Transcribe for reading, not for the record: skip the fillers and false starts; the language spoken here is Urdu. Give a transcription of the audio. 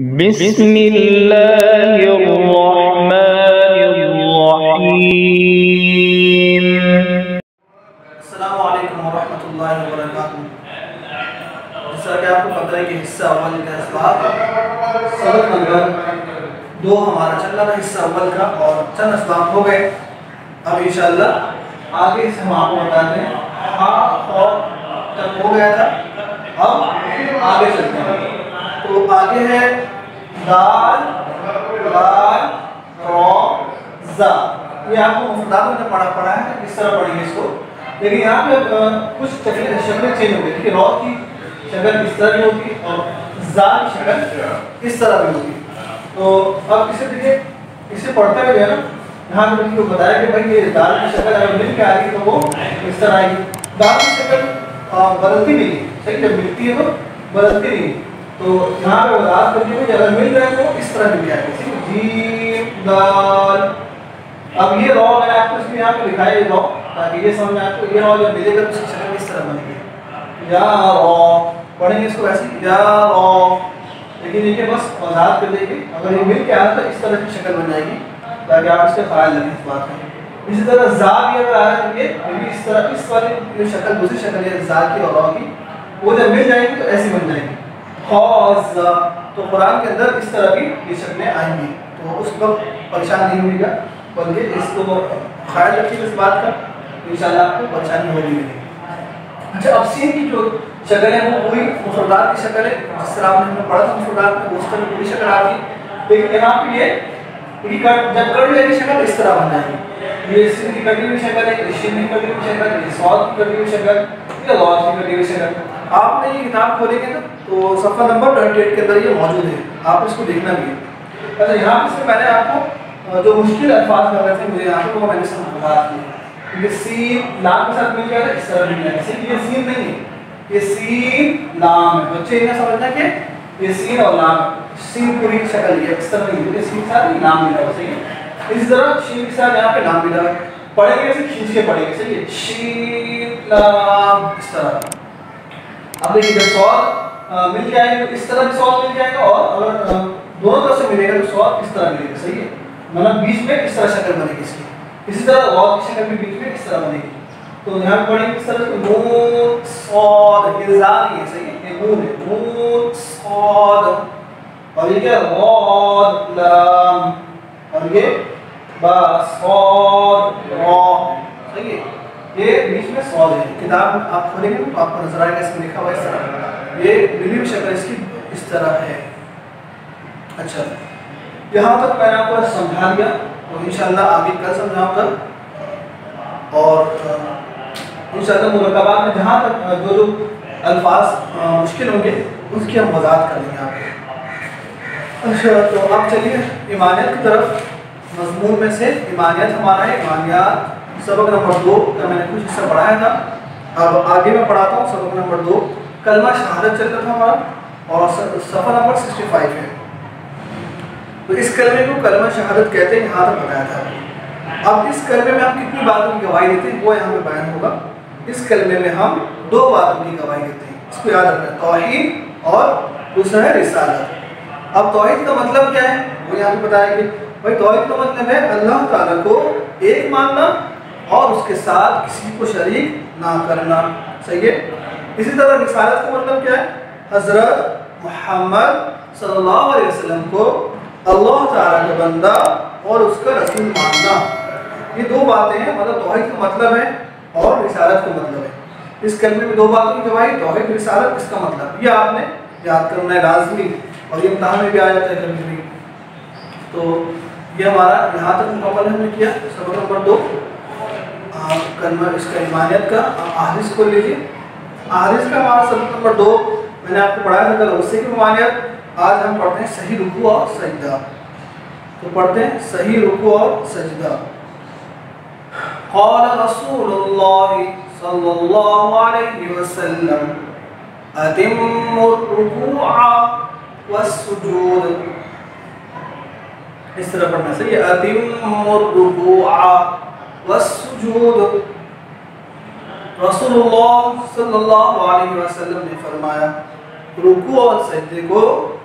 بسم الله الرحمن الرحيم. السلام علیکم ورحمۃ اللہ وبرکاتہ. جیسا کہ آپ کو پتہ ہے کہ حصہ اول کا اسباب سبق نمبر 2 ہمارا چل رہا ہے حصہ اول کا، اور چند اسباب ہو گئے. اب انشاءاللہ آگے سے ہم آپ کو بتاتے ہیں. ہاں اور تک ہو گیا تھا، اب آگے چلتے ہیں. تو آگے ہے دال دال رو زا. یہ آپ کو مفردات میں پڑھا ہے اس طرح پڑھیں گے اس کو، لیکن یہاں پہ کچھ شکلیں چینج ہو گئی. دیکھیے رو کی شکل اس طرح بھی ہوگی اور زا کی شکل اس طرح بھی ہوگی. تو اب اسے دیکھیے، اسے پڑھتے ہوئے جو ہے نا، یہاں پہ کو بتایا کہ بھائی یہ دال کی شکل اگر مل کے آ رہی تو وہ اس طرح آئے گی. دال کی شکل بدلتی نہیں ہے، صحیح، جب ملتی ہے تو بدلتی نہیں ہے. تو یہاں پہ وضاحت کرتے ہوئے اگر مل جائے تو اس طرح مل جائے گی. جیم دال. اب یہ رو میں نے آپ کو اس میں یہاں پہ دکھایا یہ رو، تاکہ یہ سمجھ میں آپ کو یہ رو جب ملے گا تو اس کی شکل اس طرح بنے گی. یا رو پڑھیں گے اس کو ویسے یا رو، لیکن یہ بس وضاحت کر دیں گے. اگر یہ مل کے آیا تو اس طرح کی شکل بن جائے گی، تاکہ آپ اس کے خیال رکھیں اس بات کا. اسی طرح زا بھی اگر آ رہا ہے تو یہ بھی اس طرح، اس والی جو شکل دوسری شکل ہے زا کی اور رو کی، وہ جب مل جائیں گی تو ایسی بن جائیں گی. خوزا. تو قرآن کے اندر اس طرح کی یہ شکلیں آئیں گی، تو اس وقت پریشان نہیں ہوئے گا، بلکہ اس کو خیال رکھیے اس بات کا، انشاءاللہ آپ کو پریشانی ہوگی نہیں. اچھا، اب سین کی جو شکل ہے وہ پوری مفردات کی شکل ہے، جس طرح ہم نے پڑھا تھا مفردات میں اس طرح پوری شکل آتی ہے. لیکن یہاں پہ یہ جب کڑی والی شکل اس طرح بن جائے گی. یہ سین کی کڑی ہوئی شکل ہے، یہ شین کی کڑی ہوئی شکل، یہ صاد کی کڑی ہوئی شکل، یہ لام کی کڑی ہوئی شکل. آپ نے یہ کتاب کھولیں گے نا تو صفحہ نمبر 28 کے اندر یہ موجود ہے، آپ اس کو دیکھنا بھی ہے. اچھا، یہاں سے میں نے آپ کو جو مشکل الفاظ کر رہے تھے مجھے یہاں پہ وہ میں نے سب بتا دیا. یہ سین لام کے ساتھ مل جائے گا اس طرح مل جائے گا. یہ سین نہیں ہے، یہ سین لام ہے. بچے یہ سمجھنا کہ یہ سین اور لام ہے. سین پوری شکل ہے اس طرح نہیں ہے، سین کے ساتھ لام ملا ہوا. صحیح ہے. اسی طرح شین کے ساتھ یہاں پہ لام ملا ہوا ہے. پڑھیں گے اسے کھینچ کے پڑھیں گے. صحیح ہے. شین لام اس طرح. اب دیکھیے جب سوال مل جائے گا اس طرح بھی سوال مل جائے گا، اور اگر دونوں طرف سے ملے گا تو سوال اس طرح ملے گا. صحیح ہے. مطلب بیچ میں اس طرح شکل بنے گی اس کی. اسی طرح واو کی شکل بھی بیچ میں اس طرح بنے گی. تو یہاں پڑھیں گے اس طرح سے نون صاد. یہ زا نہیں ہے، صحیح ہے، یہ نون ہے. نون صاد. اور یہ کیا غاد لام، اور یہ با صاد را. صحیح ہے. یہ بیچ میں سوال ہے. کتاب آپ کھولیں گے تو آپ کو نظر آئے گا اس میں لکھا ہوا اس طرح. یہ ملی ہوئی شکل اس کی اس طرح ہے. اچھا، یہاں تک میں نے آپ کو سمجھا دیا، تو انشاءاللہ آگے کل سمجھاؤں گا. اور انشاءاللہ مرکبات میں جہاں تک جو الفاظ مشکل ہوں گے اس کی ہم وضاحت کر لیں گے آپ کو. اچھا، تو اب چلیے ایمانیت کی طرف. مضمون میں سے ایمانیت ہمارا ہے. ایمانیات سبق نمبر 2 کا میں نے کچھ حصہ پڑھایا تھا. اب آگے میں پڑھاتا ہوں سبق نمبر 2. کلمہ شہادت چل رہا تھا ہمارا، اور صفحہ نمبر 65 ہے. تو اس کلمے کو کلمہ شہادت کہتے ہیں، یہاں تک بتایا تھا. اب اس کلمے میں ہم کتنی باتوں کی گواہی دیتے ہیں وہ یہاں پہ بیان ہوگا. اس کلمے میں ہم 2 باتوں کی گواہی دیتے ہیں، اس کو یاد رکھنا، توحید اور دوسرا ہے رسالت. اب توحید کا مطلب کیا ہے وہ یہاں پہ بتایا کہ بھائی توحید کا مطلب ہے اللہ تعالیٰ کو ایک ماننا اور اس کے ساتھ کسی کو شریک نہ کرنا. صحیح ہے. اسی طرح رسالت کا مطلب کیا ہے؟ حضرت محمد صلی اللہ علیہ وسلم کو اللہ تعالیٰ کا بندہ اور اس کا رسول ماننا. یہ 2 باتیں ہیں. مطلب توحید کا مطلب ہے اور رسالت کا مطلب ہے. اس کلمے میں 2 باتوں کی گواہی، توحید رسالت. اس کا مطلب یہ آپ نے یاد کرنا ہے لازمی، اور یہ امتحان میں بھی آ جاتا ہے کبھی کبھی. تو یہ ہمارا یہاں تک مکمل ہم نے کیا سبق نمبر 2 کلمہ اس کا ایمانیت کا. احادیث کو لیجیے. احادیث کا ہمارا سبق نمبر 2 میں نے آپ کو پڑھایا تھا کل اس سے کی ایمانیت. آج ہم پڑھتے ہیں صحیح رکوع اور سجدہ. تو پڑھتے ہیں صحیح رکوع اور سجدہ. قال رسول اللہ صلی اللہ علیہ وسلم اتموا الرکوع والسجود. اس طرح پڑھنا. صحیح ہے. اتموا الرکوع والسجود. رسول اللہ صلی اللہ علیہ وسلم نے فرمایا رکوع اور سجدے کو